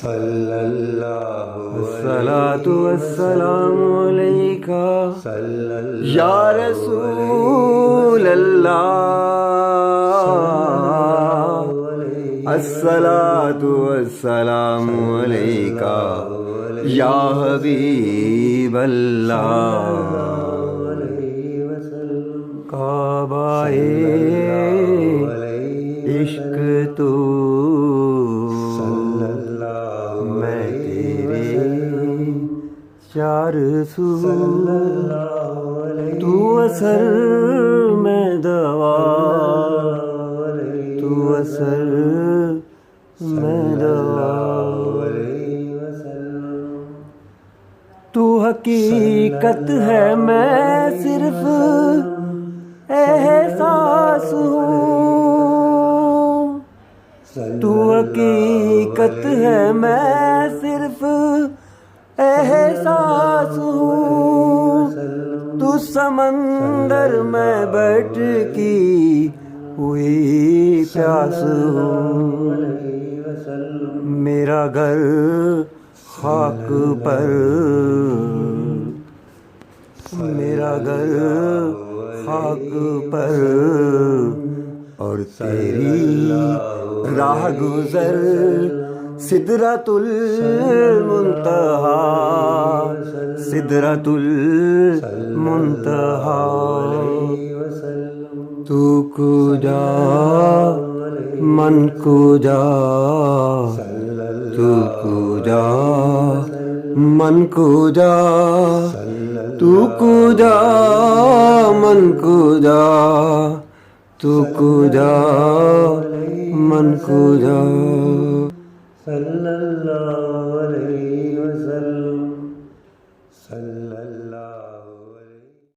صلی اللہ الصلاۃ والسلام علیکہ یا رسول اللہ، الصلاۃ والسلام علیکہ یا حبیب اللہ۔ کعبہ عشق تو میں تیرے چار سو، تو اثر میں دوا، تو اثر میں دوا، تو حقیقت ہے میں صرف احساس ہوں، تو حقیقت ہے میں صرف احساس ہوں، تو سمندر میں بیٹھ کی ہوئی پیاس ہوں، میرا گھر خاک پر، میرا گھر خاک پر، اور تیری راہ گزر سدرۃ المنتہا، سدرۃ المنتہا۔ تو کجا من کجا، تو کجا من کجا، تو کجا من کجا، تو کجا من کجا۔ صلی اللہ علیہ وسلم، صلی اللہ